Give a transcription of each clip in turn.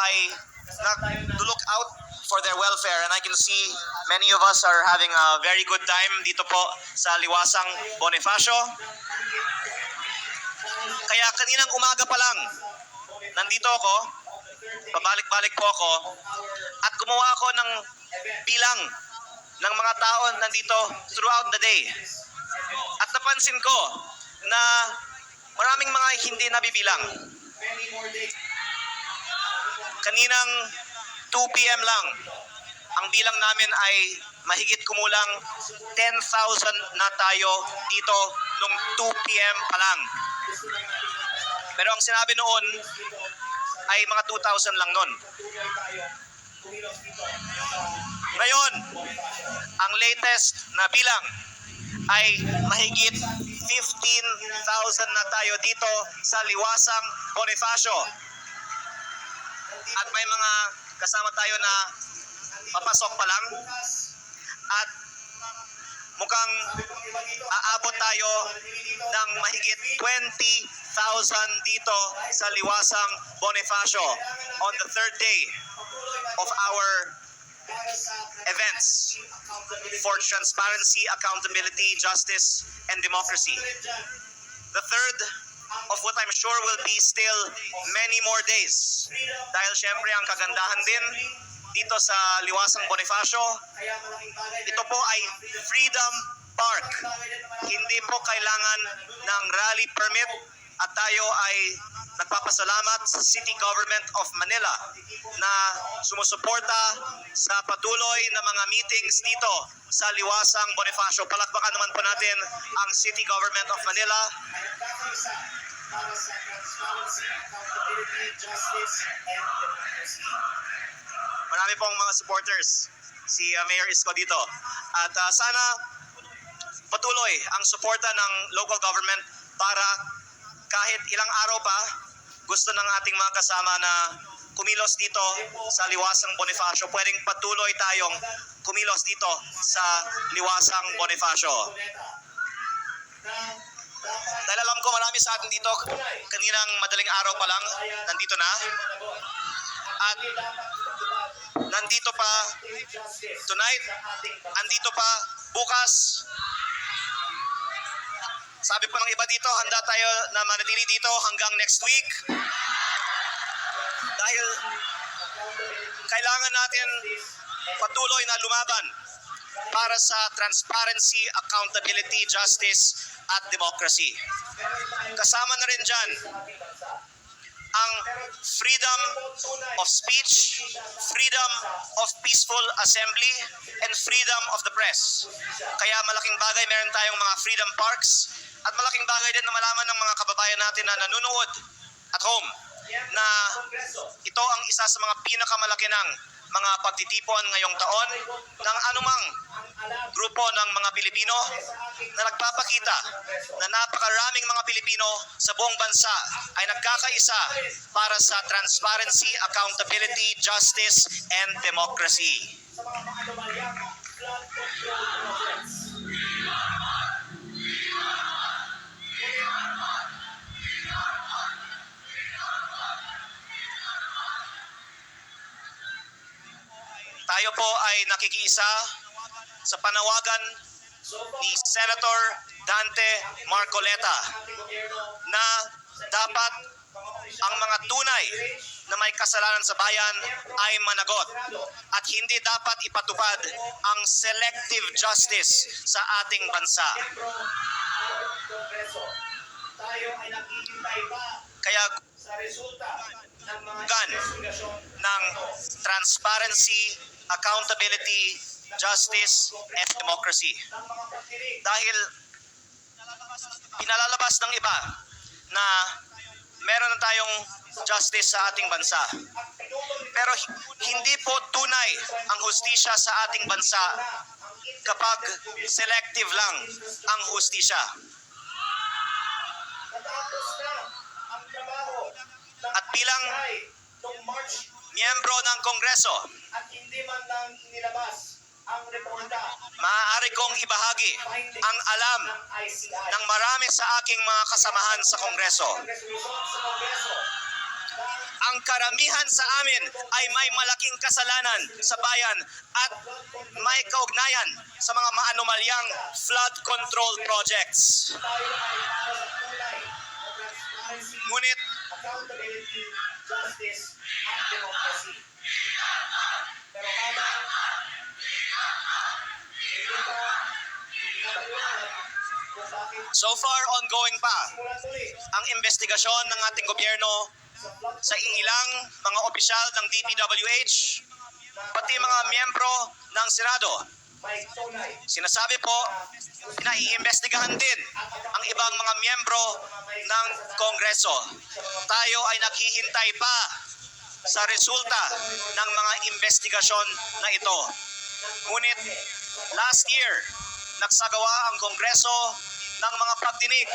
ay to look out for their welfare, and I can see many of us are having a very good time dito po sa Liwasang Bonifacio. Kaya kaninang umaga pa lang, nandito ako, pabalik-balik po ako, at gumawa ako ng bilang ng mga tao nandito throughout the day. At napansin ko na maraming mga hindi nabibilang. Kaninang 2 p.m. lang, ang bilang namin ay mahigit kumulang 10,000 na tayo dito nung 2 p.m. pa lang. Pero ang sinabi noon ay mga 2,000 lang noon. Ngayon, ang latest na bilang ay mahigit 15,000 na tayo dito sa Liwasang Bonifacio. At may mga kasama tayo na papasok pa lang. At mukhang aabot tayo ng mahigit 20,000 dito sa Liwasang Bonifacio on the third day of our events for transparency, accountability, justice, and democracy. The third of what I'm sure will be still many more days. Dahil syempre ang kagandahan din dito sa Liwasang Bonifacio, ito po ay Freedom Park. Hindi po kailangan ng rally permit at tayo ay nagpapasalamat sa City Government of Manila na sumusuporta sa patuloy na mga meetings dito sa Liwasang Bonifacio. Palakpakan naman po natin ang City Government of Manila. Marami pong mga supporters si Mayor Isko dito. At sana patuloy ang suporta ng local government para kahit ilang araw pa, gusto ng ating mga kasama na kumilos dito sa Liwasang Bonifacio. Pwedeng patuloy tayong kumilos dito sa Liwasang Bonifacio. Dahil alam ko marami sa atin dito, kaninang madaling araw pa lang, nandito na. At nandito pa tonight, andito pa bukas. Sabi po ng iba dito, handa tayo na manatili dito hanggang next week. Dahil kailangan natin patuloy na lumaban para sa transparency, accountability, justice, at democracy. Kasama na rin dyan ang freedom of speech, freedom of peaceful assembly, and freedom of the press. Kaya malaking bagay meron tayong mga freedom parks at malaking bagay din na malaman ng mga kababayan natin na nanonood at home na ito ang isa sa mga pinakamalaki ng mga pagtitipon ngayong taon ng anumang grupo ng mga Pilipino na nagpapakita na napakaraming mga Pilipino sa buong bansa ay nagkakaisa para sa transparency, accountability, justice, and democracy. Tayo po ay nakikiisa sa panawagan ni Senator Dante Marcoleta na dapat ang mga tunay na may kasalanan sa bayan ay managot at hindi dapat ipatupad ang selective justice sa ating bansa. Kaya ng transparency, accountability, justice, and democracy. Dahil pinalalabas ng iba na meron na tayong justice sa ating bansa. Pero hindi po tunay ang hustisya sa ating bansa kapag selective lang ang hustisya. At bilang miyembro ng Kongreso, maaari kong ibahagi ang alam ng marami sa aking mga kasamahan sa Kongreso ang karamihan sa amin ay may malaking kasalanan sa bayan at may kaugnayan sa mga maanomalyang flood control projects. Ngunit accountability, justice, at democracy. Pero habang hindi pa pinapaliwanag kung bakit so far ongoing pa simulan tuloy ang investigasyon ng ating gobyerno sa flood sa ilang mga opisyal ng DPWH, pati mga miyembro ng Senado. may tunay Sinasabi po na iimbestigahan din ang ibang mga miyembro ng Kongreso. Tayo ay naghihintay pa sa resulta ng mga investigasyon na ito. Ngunit last year, nagsagawa ang Kongreso ng mga pagdinig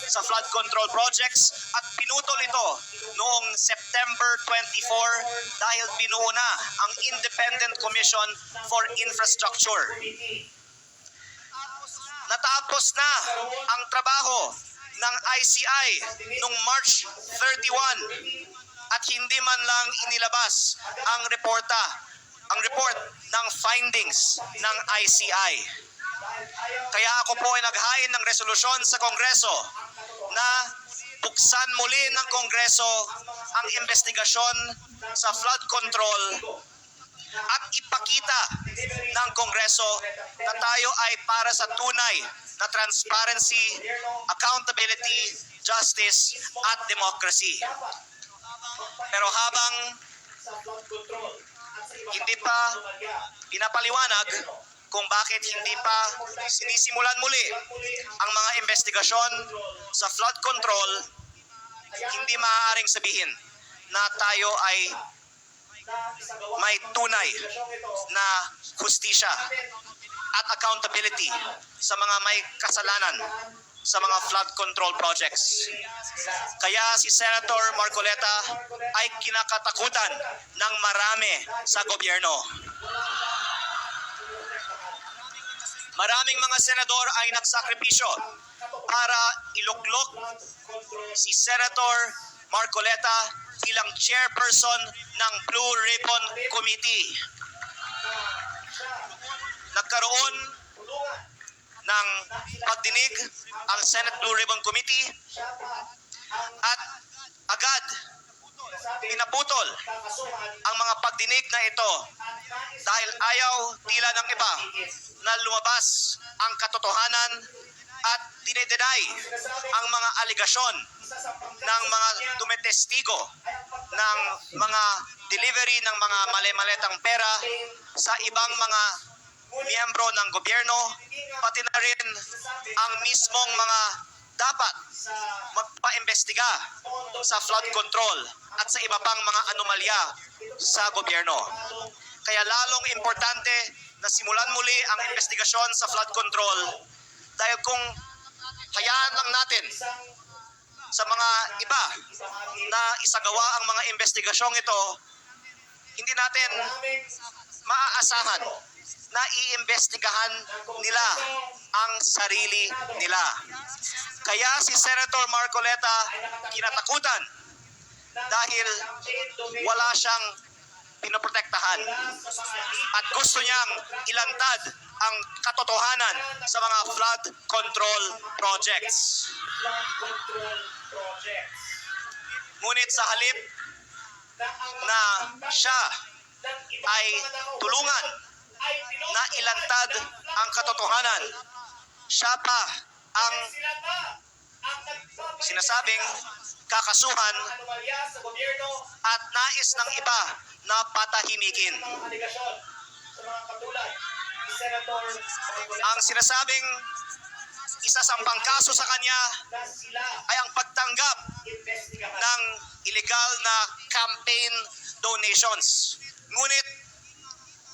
sa flood control projects at pinutol ito noong September 24 dahil binuo na ang Independent Commission for Infrastructure. committee. Natapos na ang trabaho ng ICI noong March 31 at hindi man lang inilabas ang report ng findings ng ICI. Kaya ako po ay naghain ng resolusyon sa Kongreso na buksan muli ng Kongreso ang investigasyon sa flood control at ipakita ng Kongreso na tayo ay para sa tunay na transparency, accountability, justice, at democracy. Pero habang Sa flood control at sa iba hindi pang pa anomalya. pinapaliwanag kung bakit hindi pa sinisimulan muli ang mga investigasyon sa flood control, hindi maaaring sabihin na tayo ay Na isagawa may tunay investigasyong ito na hustisya at accountability sa mga may kasalanan sa mga flood control projects. Kaya si Senator Marcoleta ay kinakatakutan ng marami sa gobyerno. Maraming mga senador ay nagsakripisyo para iluklok si Senator Marcoleta bilang chairperson ng Blue Ribbon Committee. Nagkaroon tulungan ng pagdinig ang Senate Blue Ribbon Committee siya pa ang at agad sinasabi pinaputol kakasuhan ang mga pagdinig na ito at nais dahil ayaw tila ng iba na lumabas ang katotohanan at dinedenay ang mga aligasyon isa sa ng mga tumetestigo ng mga delivery ng mga mali-maletang pera sa ibang mga miyembro ng gobyerno, pati na rin ang mismong mga dapat sa magpa-imbestiga sa flood control at sa iba pang mga anomalya sa gobyerno. Kaya lalong importante na simulan muli ang investigasyon sa flood control dahil kung hayaan lang natin isang sa mga iba ibahagi na isagawa ang mga investigasyong ito, hindi natin maraming maaasahan na iimbestigahan nila ang sarili nila. Kaya si Senator Marcoleta kinatakutan dahil wala siyang pinoprotektahan at gusto niyang ilantad ang katotohanan sa mga flood control projects. flood control projects Ngunit sa halip na ang na siya ng ibang ay mga tao tulungan ay na ilantad ang katotohanan, siya pa ang sila pa ang nagpapalagay sinasabing kakasuhan ng anomalya sa gobyerno at nais ng iba na patahimikin. mga aligasyon sa mga katulad ni Senator Marcoleta Ang sinasabing isa sa pangkaso sa kanya na sila ay ang pagtanggap investigahan. ng illegal na campaign donations. Ngunit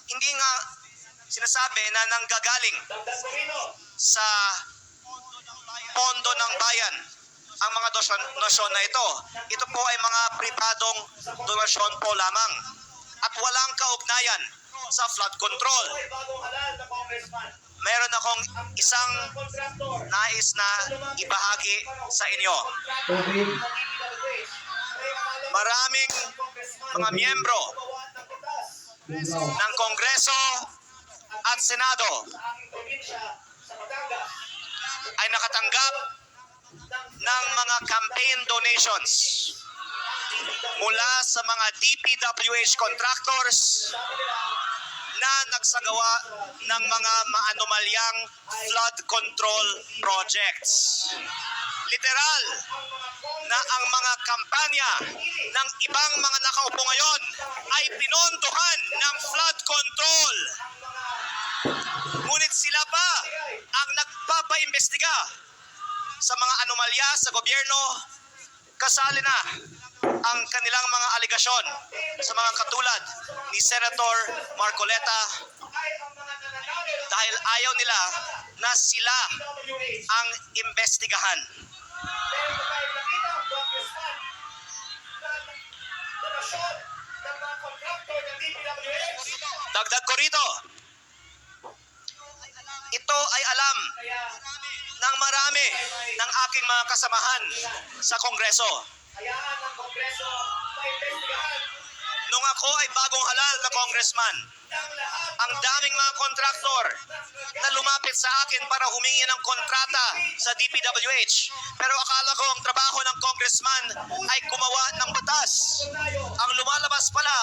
hindi nga sinasabi na nanggagaling Dagdag ko rin, sa pondo ng bayan ang mga donasyon na ito. Ito po ay mga pribadong donasyon po lamang at walang kaugnayan sa flood control. Ay, bagong halal na congressman. Meron akong isang Ang kontraktor. nais na ibahagi sa inyo. Kontraktor ng DPWH. Ay, akala maraming mga miyembro gumawa ng batas ng Kongreso at Senado sa aking probinsya sa Batangas ay nakatanggap ng mga campaign donations mula sa mga DPWH contractors na nagsagawa ng mga maanomalyang flood control projects. Literal na ang mga kampanya ng ibang mga nakaupo ngayon ay pinondohan ng flood control. Ngunit sila pa ang nagpapaimbestiga sa mga anomalya sa gobyerno. Kasali na ang kanilang mga aligasyon sa mga katulad ni Senator Marcoleta dahil ayaw nila na sila ang imbestigahan. Meron ba tayong nakita ang congressman na donasyon ng mga contractor ng DPWH? Dagdag ko rito, ito ay alam Kaya ng marami ng aking mga kasamahan sa Kongreso. hayaan ng Kongreso maimbestigahan Nung ako ay bagong halal na congressman, ng lahat ang daming mga kontraktor na lumapit sa akin para humingi ng kontrata sa DPWH. Pero akala ko ang trabaho ng congressman ay gumawa ng batas. tayo Ang lumalabas pala,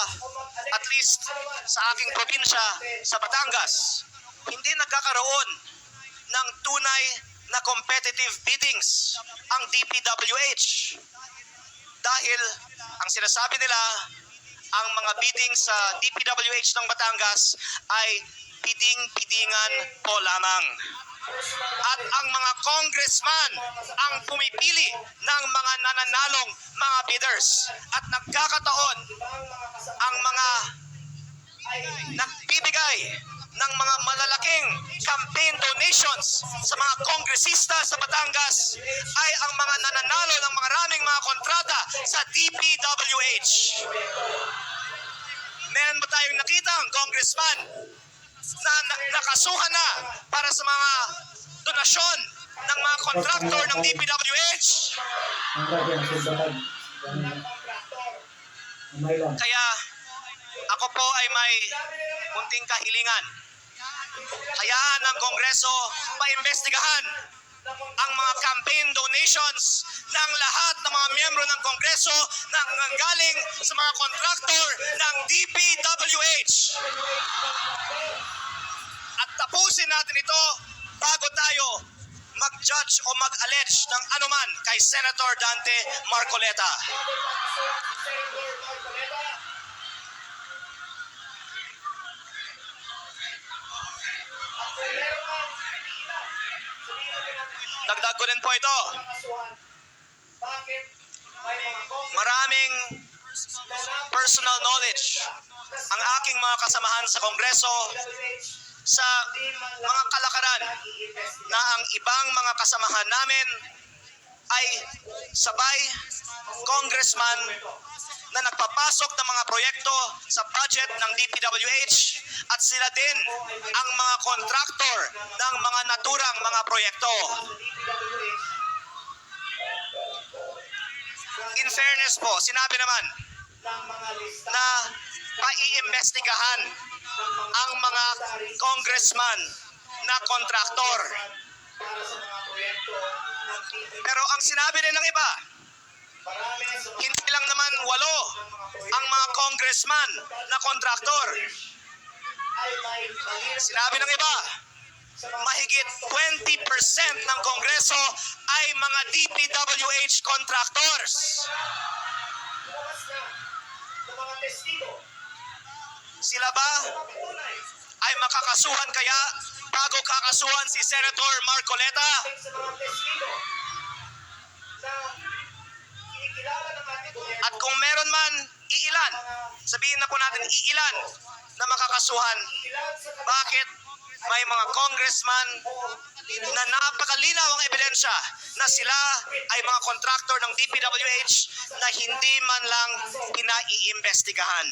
at least sa aking probinsya, sa Batangas, hindi nagkakaroon ng tunay na competitive biddings ang DPWH. Dahil ang sinasabi nila, ang mga bidding sa DPWH ng Batangas ay bidding-biddingan po lamang. At ang mga congressman ang pumipili ng mga nananalong mga bidders. At nagkakataon ang mga nagbibigay ng mga malalaking campaign donations sa mga kongresista sa Batangas ay ang mga nananalo ng maraming mga kontrata sa DPWH. Meron ba tayong nakitang congressman na nakasuhan na para sa mga donasyon ng mga kontraktor ng DPWH? Ang lagi ang subahan. Kaya ako po ay may munting kahilingan. Hayaan ng Kongreso maimbestigahan ang mga campaign donations ng lahat ng mga miyembro ng Kongreso na nanggaling sa mga kontraktor ng DPWH. At tapusin natin ito bago tayo mag-judge o mag-allege ng anuman kay Senator Dante Marcoleta. Dagdag ko din po ito. Bakit may mga Maraming personal knowledge ang aking mga kasamahan sa Kongreso sa mga kalakaran na ang ibang mga kasamahan namin ay sabay congressman na nagpapasok ng mga proyekto sa budget ng DPWH at sila din ang mga kontraktor ng mga naturang mga proyekto. In fairness po, sinabi naman ng mga lista na paiimbestigahan ang mga congressman na kontraktor. para sa mga proyekto ng DPWH. Pero ang sinabi rin ng iba, Marami sa mga hindi lang naman 8 ang mga congressman na kontraktor. ay may mahirap Sinabi ng iba, sa mga mahigit 20% ng Kongreso ay mga DPWH contractors. lumabas na ng mga testigo Sila ba na patunay ay makakasuhan kaya bago kakasuhan si Senator Marcoleta? sa mga testigo na kinikilala ng ating gobyerno At kung meron man, iilan, sabihin na po natin iilan na makakasuhan, ilan sa kanila bakit may mga congressman na napakalinaw ang ebidensya na sila ay mga kontraktor ng DPWH na hindi man lang pinaiimbestigahan.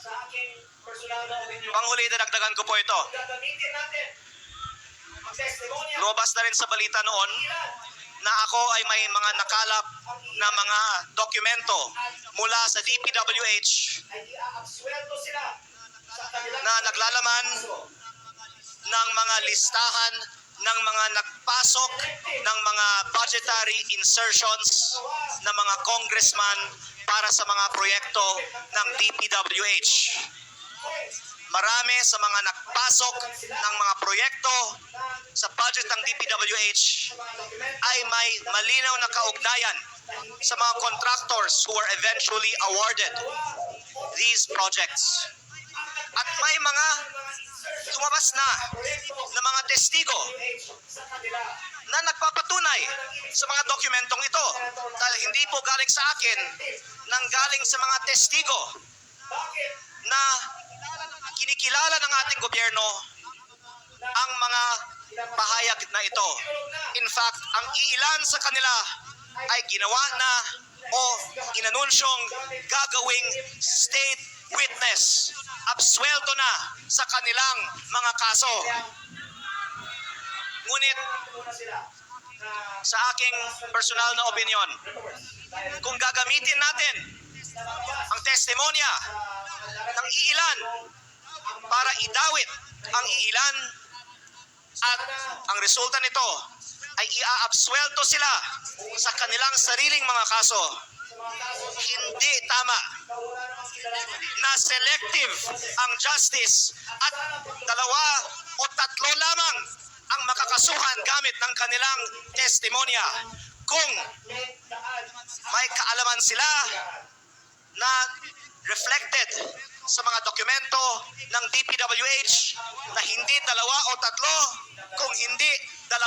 sa aking personal na opinion. Panghuli, dadagdagan ko po ito. Gagamitin natin ang testimonya Lumabas na rin sa balita noon ilan na ako ay may mga nakalap ang na mga dokumento mula sa DPWH ay iaabsuelto sila sa kanilang na naglalaman ng mga listahan ng mga nagpasok ng mga budgetary insertions ng mga congressman para sa mga proyekto ng DPWH. Marami sa mga nagpasok ng mga proyekto sa budget ng DPWH ay may malinaw na kaugnayan sa mga contractors who were eventually awarded these projects. At may mga lumabas na mga testigo sa kanila. na nagpapatunay sa mga dokumentong ito. Dahil hindi po galing sa akin, nang galing sa mga testigo Bakit? na kinikilala ng ating gobyerno ang mga pahayag na ito. In fact, ang iilan sa kanila ay ginawa na o inanunsyong gagawing state witness. Absuelto na sa kanilang mga kaso. Ngunit Muna sila na sa aking personal na opinion, kung gagamitin natin ang testimonya ng iilan para idawit ang iilan at ang resulta nito ay iaabsuelto sila sa kanilang sariling mga kaso, hindi tama na selective ang justice at dalawa o tatlo lamang ang makakasuhan gamit ng kanilang testimonya. Kung may kaalaman sila na reflected sa mga dokumento ng DPWH na hindi dalawa o tatlo, kung hindi 200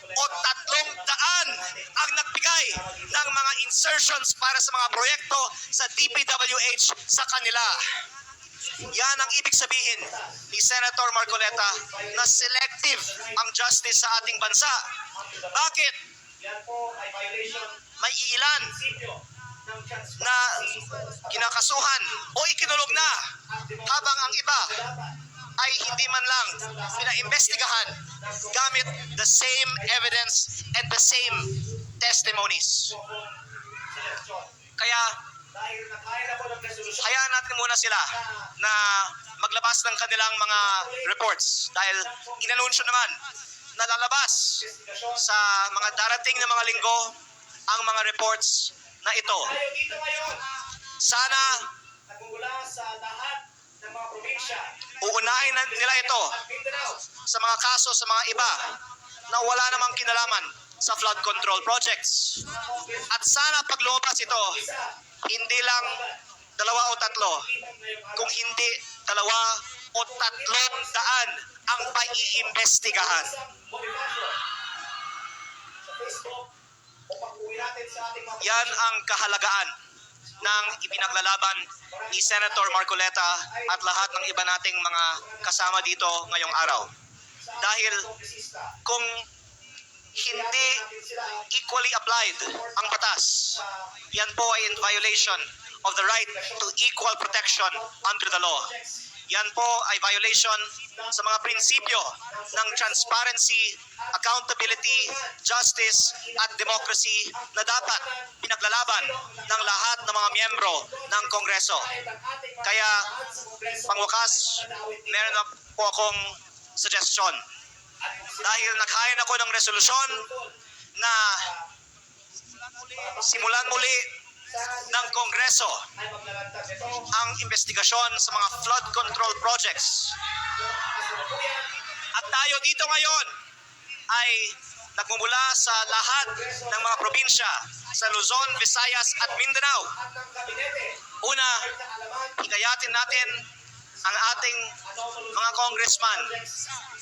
o 300 ang nagbigay ng mga insertions para sa mga proyekto sa DPWH sa kanila. Yan ang ibig sabihin ni Senator Marcoleta na selective ang justice sa ating bansa. Bakit? yan po ay violation May iilan prinsipyo ng transparency na kinakasuhan o ikinulog na habang ang iba ay hindi man lang pinaimbestigahan gamit the same evidence and the same testimonies. seleksyon. Kaya Dahil nakain ako ng resolusyon hayaan natin muna sila na maglabas ng kanilang mga reports dahil inanunsyo naman na lalabas sa mga darating na mga linggo ang mga reports na ito. tayo dito ngayon, Sana nagmumula sa lahat ng mga probinsya uunahin nila ito at Mindanao. sa mga kaso sa mga iba na wala namang kinalaman sa flood control projects. At sana pag lumabas ito, hindi lang 2 o 3, kung hindi 2 o 300 ang paiimbestigahan. Bonifacio, sa Facebook, o pag-uwi natin sa ating mga Yan ang kahalagaan ng ipinaglalaban ni Senator Marcoleta at lahat ng iba nating mga kasama dito ngayong araw. Dahil kongresista. kung hindi equally applied ang batas, yan po ay in violation of the right to equal protection under the law. Yan po ay violation sa mga prinsipyo ng transparency, accountability, justice, at democracy na dapat pinaglalaban ng lahat ng mga miyembro ng Kongreso. Kaya, pangwakas, meron na po akong suggestion. Dahil naghain ako ng resolusyon na simulan muli ng Kongreso Ay maglalantad nito ang investigasyon sa mga flood control projects. kasalukuyan At tayo dito ngayon ay nagmumula sa lahat ng mga probinsya sa Luzon, Visayas at Mindanao. at ng kabinete Una, ay kaalaman hikayatin natin ang ating mga congressman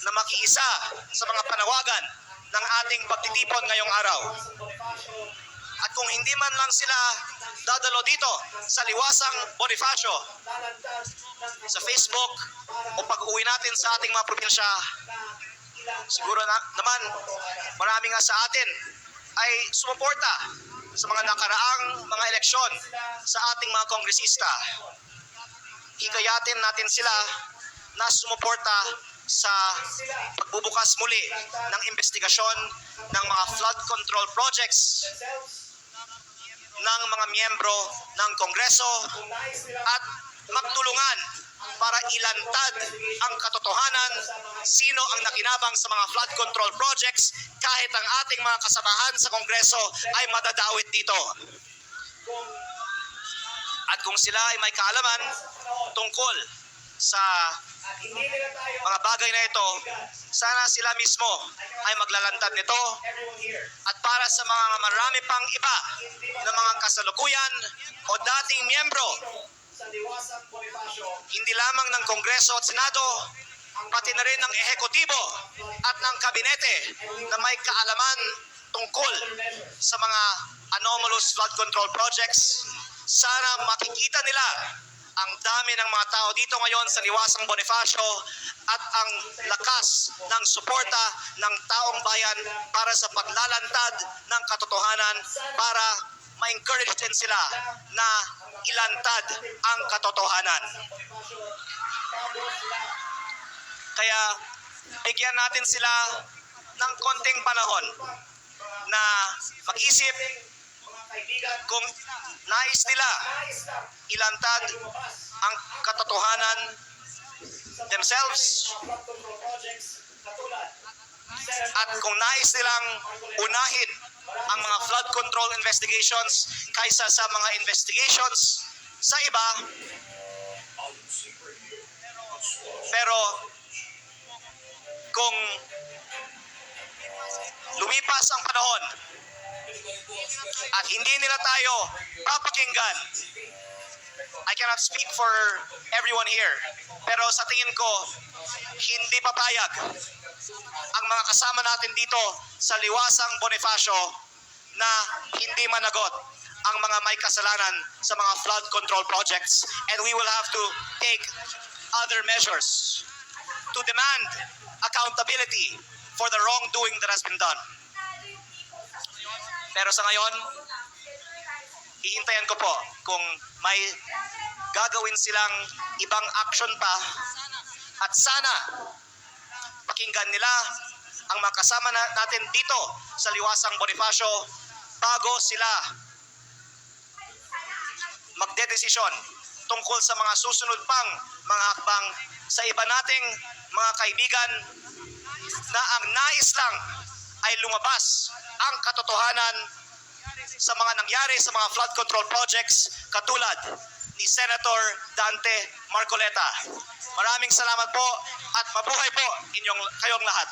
na makiisa sa mga panawagan ng ating pagtitipon ngayong araw. sa Bonifacio At kung hindi man lang sila dadalo dito sa Liwasang Bonifacio, lalantad ng sa Facebook o pag-uwi natin sa ating mga probinsya, na ilang siguro naman marami nga sa atin ay sumuporta sa mga nakaraang mga eleksyon sa ating mga kongresista. Hikayatin natin sila na sumuporta sa pagbubukas muli ng investigasyon ng mga flood control projects themselves ng mga miyembro ng Kongreso Kung nais nila at magtulungan para ilantad ang katotohanan sino ang nakinabang sa mga flood control projects kahit ang ating mga kasamahan sa Kongreso ay madadawit dito. kung At kung sila ay may kaalaman tungkol sa at hindi nila tayo mga bagay na ito, sana sila mismo ay maglalantad nito everyone here at para sa mga marami pang iba na mga kasalukuyan o dating miyembro, sa Liwasang Bonifacio hindi lamang ng Kongreso at Senado, pati na rin ng ehekutibo at ng kabinete na may kaalaman tungkol sa mga anomalous flood control projects, sana makikita nila ang dami ng mga tao dito ngayon sa Liwasang Bonifacio at ang lakas ng suporta ng taong bayan para sa paglalantad ng katotohanan para ma-encourage din sila na ilantad ang katotohanan. Bonifacio bago sila Kaya bigyan natin sila ng konting panahon na mag-isip mga kaibigan kung nais nila nais lang ilantad lumabas ang katotohanan themselves flood control projects katulad at kung nais nilang unahin ang mga flood control investigations kaysa sa mga investigations sa iba. Pero kung lumipas ang panahon at hindi nila tayo papakinggan, I cannot speak for everyone here, pero sa tingin ko, hindi papayag ang mga kasama natin dito sa Liwasang Bonifacio na hindi managot ang mga may kasalanan sa mga flood control projects, and we will have to take other measures to demand accountability for the wrongdoing that has been done. Pero sa ngayon, hihintayin ko po kung may gagawin silang ibang action pa at sana pakinggan nila ang mga kasama natin dito sa Liwasang Bonifacio bago sila magdedesisyon tungkol sa mga susunod pang mga hakbang sa iba nating mga kaibigan na ang nais lang ay lumabas ang katotohanan sa mga nangyari sa mga flood control projects katulad ni Senator Dante Marcoleta. Maraming salamat po at mabuhay po kayong lahat.